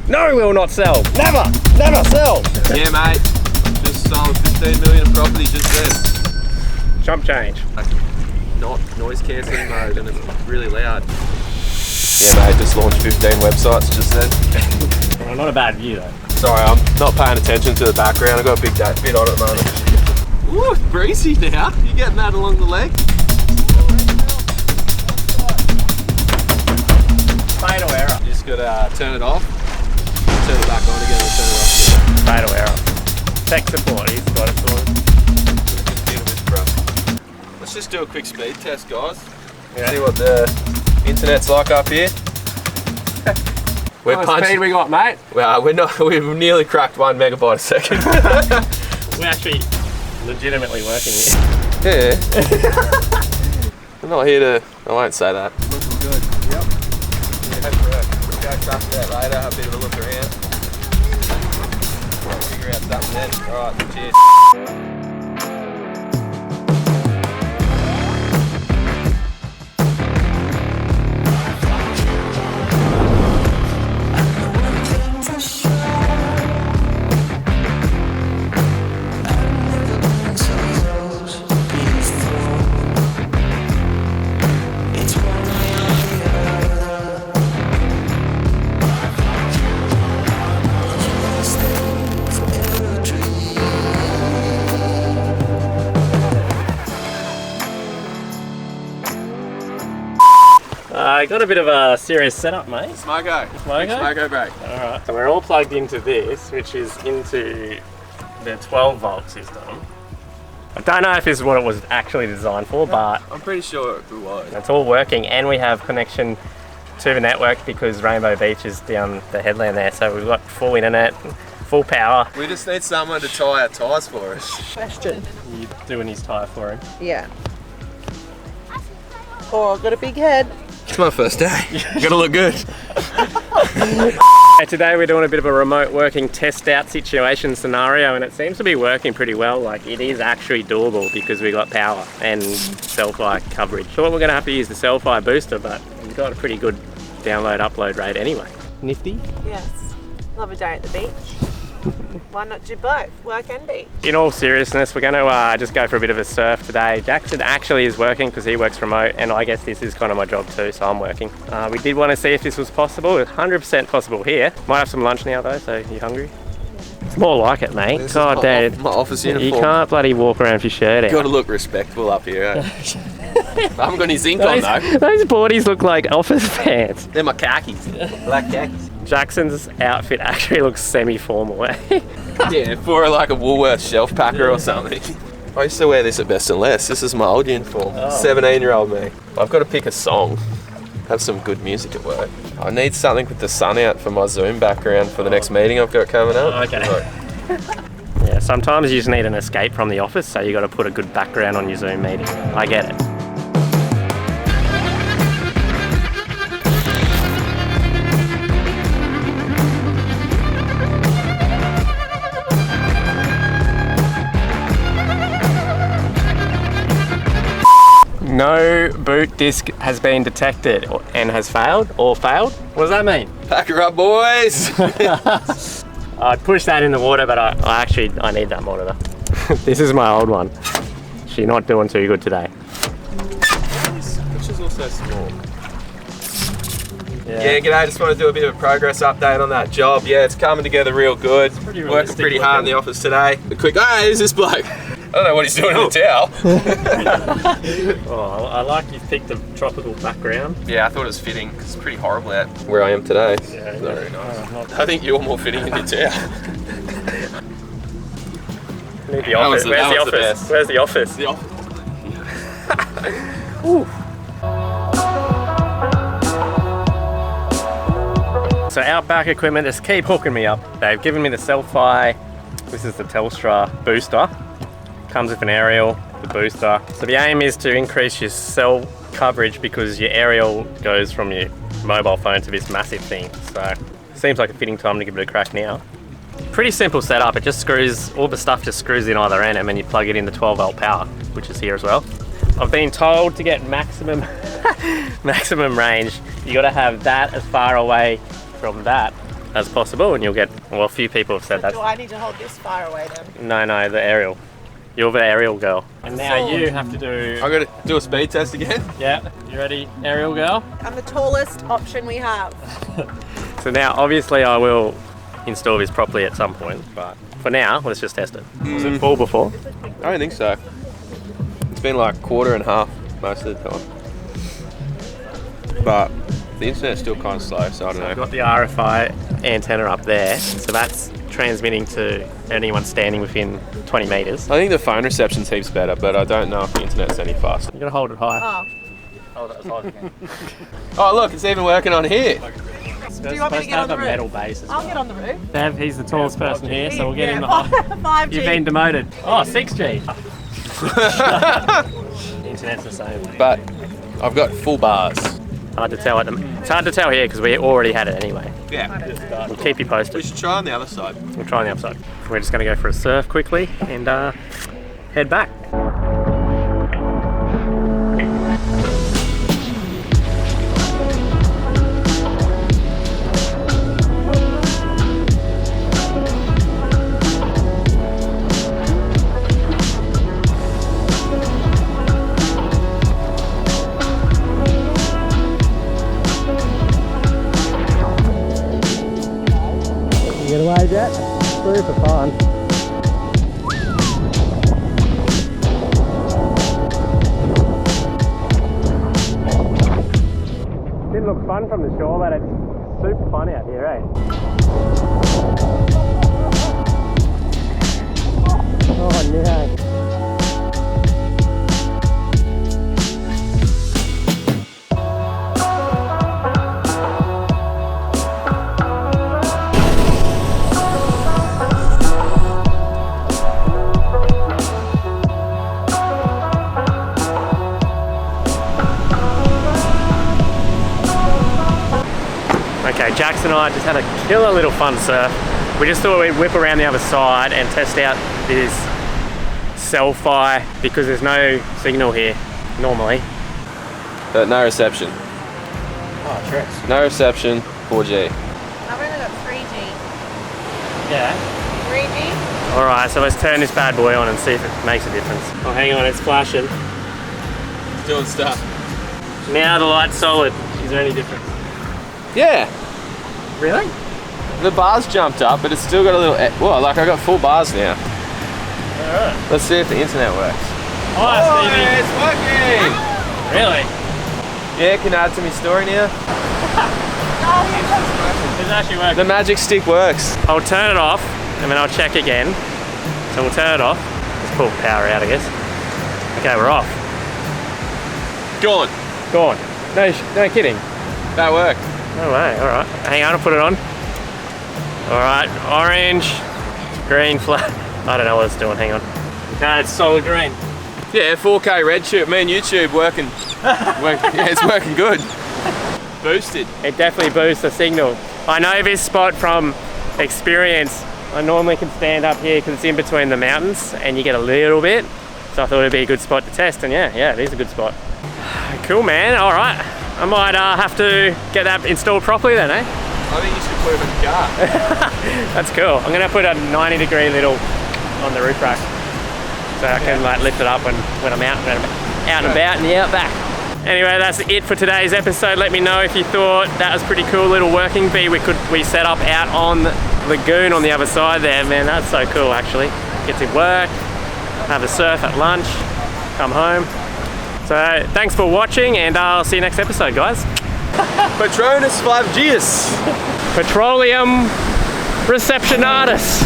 No, we will not sell. Never sell. Yeah, mate. Just sold 15 million of property just then. Chump change. Not noise cancelling mode, and it's really loud. Yeah, mate. Just launched 15 websites just then. Well, not a bad view though. Sorry, I'm not paying attention to the background. I've got a big bit on at the moment. Ooh, it's breezy now. You getting that along the leg? Fatal error. You just gotta turn it off, turn it back on again, and turn it off again. Fatal error. Tech support, he's got it for us. Let's just do a quick speed test, guys. Yeah. See what the internet's like up here. We're How much speed we got, mate? Well, we've nearly cracked 1 megabyte a second. We're actually legitimately working here. Yeah. I'm not here to. I won't say that. Looking good. Yep. Yeah, we'll go crash that later. Have a bit of a look around. Figure out something then. All right. Cheers. I got a bit of a serious setup, mate. Smoko. Smoko break. Alright, so we're all plugged into this, which is into the 12 volt system. I don't know if this is what it was actually designed for, but I'm pretty sure it was. it's all working, and we have connection to the network because Rainbow Beach is down the headland there, so we've got full internet, full power. We just need someone to tie our tyres for us. Question. You doing his tyre for him? Yeah. Oh, I've got a big head. It's my first day. Gotta look good. Today we're doing a bit of a remote working test out situation scenario, and it seems to be working pretty well. Like, it is actually doable because we got power and Selfie coverage. So we're going to have to use the Selfie booster, but we've got a pretty good download upload rate anyway. Nifty. Yes. Love a day at the beach. Why not do both? Work and beach. In all seriousness, we're going to just go for a bit of a surf today. Jackson actually is working because he works remote, and I guess this is kind of my job too, so I'm working. We did want to see if this was possible. It's 100% possible here. Might have some lunch now though, so you hungry? It's more like it, mate. This God, is Dad. my office uniform. You can't bloody walk around with your shirt out. Gotta look respectable up here, eh? I haven't got any zinc on though. Those boardies look like office pants. They're my khakis. Black khakis. Jackson's outfit actually looks semi-formal, eh? Yeah, for like a Woolworths shelf packer or something. I used to wear this at Best and Less. This is my old uniform. 17-year-old me. I've got to pick a song. Have some good music at work. I need something with the sun out for my Zoom background for the next meeting I've got coming up. Okay. Yeah, sometimes you just need an escape from the office, so you got to put a good background on your Zoom meeting. I get it. No boot disc has been detected and has failed or failed. What does that mean? Pack her up, boys! I'd push that in the water, but I need that monitor. This is my old one. She's not doing too good today. Which is also small. Yeah, g'day, just want to do a bit of a progress update on that job. Yeah, it's coming together real good. Working pretty hard in the office today. A quick, hey, who's this bloke? I don't know what he's doing with the towel. Oh, I like you've picked a tropical background. Yeah, I thought it was fitting because it's pretty horrible out where I am today. Yeah, It's not very nice. I think you're more fitting in your towel. Need the office. Where's the office? Where's the office? The office. So Outback Equipment just keep hooking me up. They've given me the Selfie. This is the Telstra booster. Comes with an aerial, the booster. So the aim is to increase your cell coverage because your aerial goes from your mobile phone to this massive thing. So seems like a fitting time to give it a crack now. Pretty simple setup. It just screws, all the stuff just screws in either end, and then you plug it in the 12 volt power, which is here as well. I've been told to get maximum range, you got to have that as far away from that as possible, and you'll get, well, a few people have said that. Do I need to hold this far away then? No, the aerial. You're the aerial girl. And now Full. you have to do... I gotta do a speed test again. Yeah, you ready, aerial girl? I'm the tallest option we have. So now, obviously, I will install this properly at some point, but for now, let's just test it. Was it full before? I don't think so. It's been like quarter and half most of the time. But the internet's still kind of slow, so I don't I've know. got the RFI antenna up there, so that's transmitting to anyone standing within 20 metres. I think the phone reception's heaps better, but I don't know if the internet's any faster. You gotta hold it high. Oh. Hold it as high as you can. Oh look, it's even working on here. Do you want me to get on the roof? metal base as I'll well. get on the roof. Bev, he's the tallest person here, so we'll get him the Yeah, high. 5G. You've been demoted. Oh, 6G. Internet's the same. But I've got full bars. Hard to tell it's hard to tell here because we already had it anyway. Yeah. We'll keep you We posted. should try on the other side. We'll try on the other side. We're just gonna go for a surf quickly and head back. Get away, Jet. Super fun. Didn't look fun from the shore, but it's super fun out here, eh? Oh no. Okay, Jax and I just had a killer little fun surf. We just thought we'd whip around the other side and test out this Selfie because there's no signal here normally. No reception. Oh, tricks. No reception, 4G. I've only got 3G. Yeah. 3G? Alright, so let's turn this bad boy on and see if it makes a difference. Oh, hang on, it's flashing. It's doing stuff. Now the light's solid. Is there any difference? Yeah. Really? The bars jumped up, but it's still got a little... Well, like I got full bars now. Alright. Let's see if the internet works. Oh, Stevie. it's working! Really? Yeah, can I add to my story now? It's actually working. The magic stick works. I'll turn it off and then I'll check again. So we'll turn it off. Just pull the power out, I guess. Okay, we're off. Gone. Gone. No kidding. That worked. No way. All right. Hang on, I'll put it on. All right. Orange, green flag. I don't know what it's doing. Hang on. Okay, it's solid green. Yeah, 4K RedTube. Me and YouTube working. Yeah, it's working good. Boosted. It definitely boosts the signal. I know this spot from experience. I normally can stand up here because it's in between the mountains and you get a little bit. So I thought it'd be a good spot to test, and yeah, it is a good spot. Cool, man. All right. I might have to get that installed properly then, eh? I think you should put it in the car. That's cool. I'm gonna put a 90-degree little on the roof rack so I can like lift it up when I'm out and about in the outback. Anyway, that's it for today's episode. Let me know if you thought that was pretty cool little working bee we set up out on the lagoon on the other side there. Man, that's so cool actually. Get to work, have a surf at lunch, come home. So thanks for watching and I'll see you next episode, guys. Patronus 5Gs. Petroleum Receptionatus.